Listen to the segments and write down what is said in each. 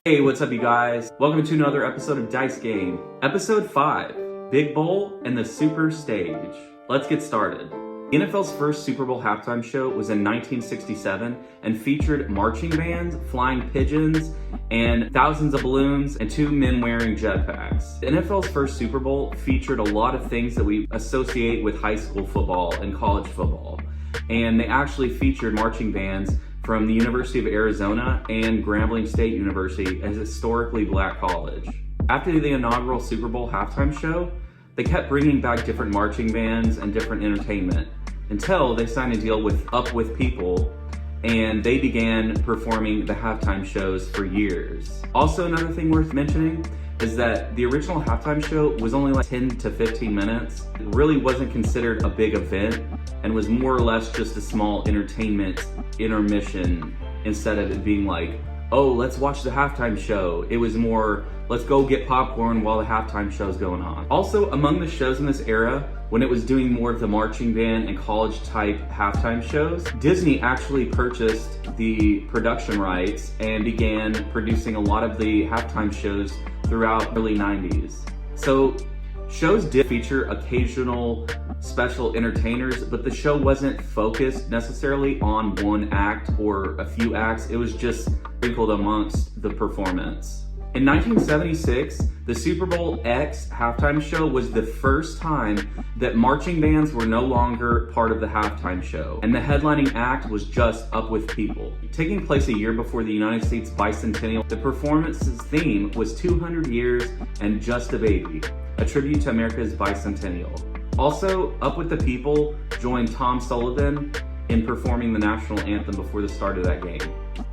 Hey, what's up you guys? Welcome to another episode of Dice Game. Episode 5, Big Bowl and the Super Stage. Let's get started. The NFL's first Super Bowl halftime show was in 1967 and featured marching bands, flying pigeons, and thousands of balloons and 2 men wearing jetpacks. The NFL's first Super Bowl featured a lot of things that we associate with high school football and college football. And they actually featured marching bands from the University of Arizona and Grambling State University, a historically black college. After the inaugural Super Bowl halftime show, they kept bringing back different marching bands and different entertainment until they signed a deal with Up With People, and they began performing the halftime shows for years. Also, another thing worth mentioning is that the original halftime show was only like 10 to 15 minutes. It really wasn't considered a big event and was more or less just a small entertainment intermission instead of it being like, oh, let's watch the halftime show. It was more, let's go get popcorn while the halftime show's going on. Also, among the shows in this era, when it was doing more of the marching band and college type halftime shows, Disney actually purchased the production rights and began producing a lot of the halftime shows throughout the early 90s. So shows did feature occasional special entertainers, but the show wasn't focused necessarily on one act or a few acts. It was just sprinkled amongst the performance. In 1976, the Super Bowl X halftime show was the first time that marching bands were no longer part of the halftime show, and the headlining act was just Up With People. Taking place a year before the United States bicentennial, the performance's theme was 200 Years and Just a Baby, a tribute to America's bicentennial. Also, Up With the People joined Tom Sullivan in performing the national anthem before the start of that game.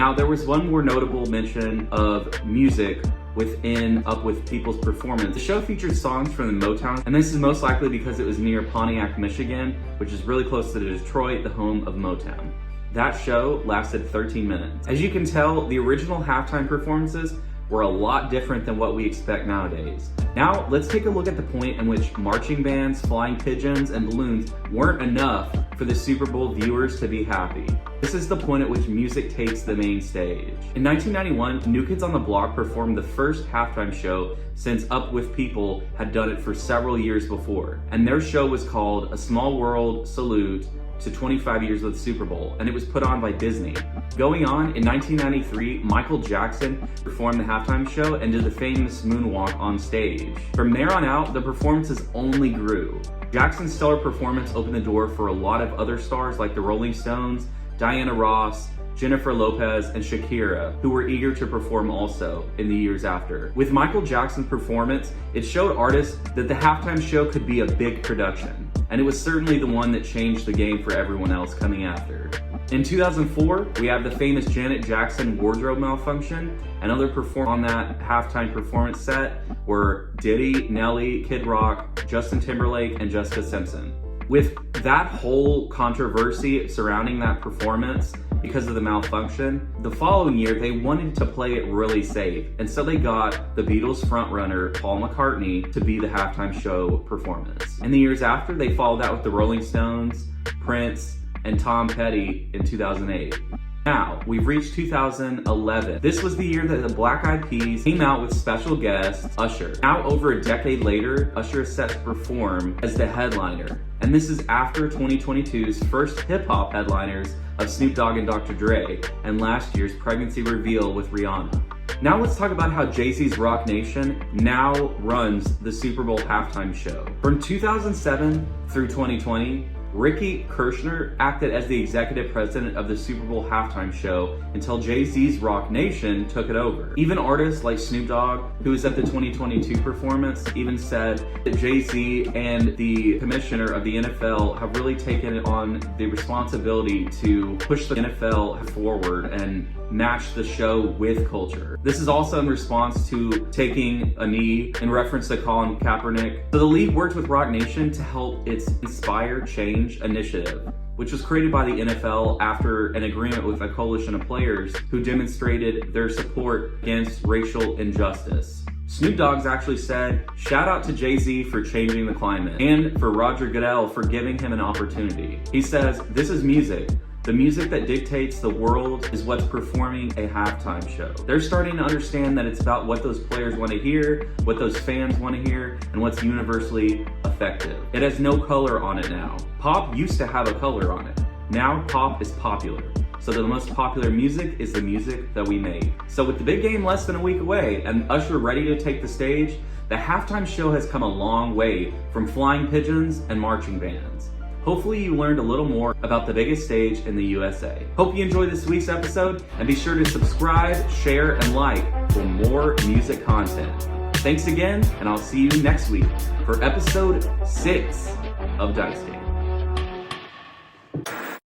Now, there was one more notable mention of music within Up With People's performance. The show featured songs from the Motown, and this is most likely because it was near Pontiac, Michigan, which is really close to Detroit, the home of Motown. That show lasted 13 minutes. As you can tell, the original halftime performances were a lot different than what we expect nowadays. Now, let's take a look at the point in which marching bands, flying pigeons, and balloons weren't enough for the Super Bowl viewers to be happy. This is the point at which music takes the main stage. In 1991, New Kids on the Block performed the first halftime show since Up With People had done it for several years before, and their show was called A Small World Salute to 25 Years with Super Bowl, and it was put on by Disney. Going on, in 1993, Michael Jackson performed the halftime show and did the famous moonwalk on stage. From there on out, the performances only grew. Jackson's stellar performance opened the door for a lot of other stars like the Rolling Stones, Diana Ross, Jennifer Lopez, and Shakira, who were eager to perform also in the years after. With Michael Jackson's performance, it showed artists that the halftime show could be a big production, and it was certainly the one that changed the game for everyone else coming after. In 2004, we have the famous Janet Jackson wardrobe malfunction, and other performers on that halftime performance set were Diddy, Nelly, Kid Rock, Justin Timberlake, and Jessica Simpson. With that whole controversy surrounding that performance because of the malfunction, the following year they wanted to play it really safe, and so they got the Beatles frontrunner Paul McCartney to be the halftime show performance. In the years after, they followed that with the Rolling Stones, Prince, and Tom Petty in 2008. Now, we've reached 2011. This was the year that the Black Eyed Peas came out with special guest Usher. Now, over a decade later, Usher is set to perform as the headliner. And this is after 2022's first hip-hop headliners of Snoop Dogg and Dr. Dre, and last year's pregnancy reveal with Rihanna. Now let's talk about how Jay-Z's Rock Nation now runs the Super Bowl halftime show. From 2007 through 2020, Ricky Kirshner acted as the executive president of the Super Bowl halftime show until Jay-Z's Rock Nation took it over. Even artists like Snoop Dogg, who was at the 2022 performance, even said that Jay-Z and the commissioner of the NFL have really taken on the responsibility to push the NFL forward and match the show with culture. This is also in response to taking a knee in reference to Colin Kaepernick. So the league worked with Rock Nation to help its Inspire Change initiative, which was created by the NFL after an agreement with a coalition of players who demonstrated their support against racial injustice. Snoop Dogg's actually said, shout out to Jay-Z for changing the climate and for Roger Goodell for giving him an opportunity. He says, this is music. The music that dictates the world is what's performing a halftime show. They're starting to understand that it's about what those players want to hear, what those fans want to hear, and what's universally effective. It has no color on it now. Pop used to have a color on it. Now pop is popular. So the most popular music is the music that we made. So with the big game less than a week away and Usher ready to take the stage, the halftime show has come a long way from flying pigeons and marching bands. Hopefully you learned a little more about the biggest stage in the USA. Hope you enjoyed this week's episode, and be sure to subscribe, share, and like for more music content. Thanks again, and I'll see you next week for episode 6 of Dice Game.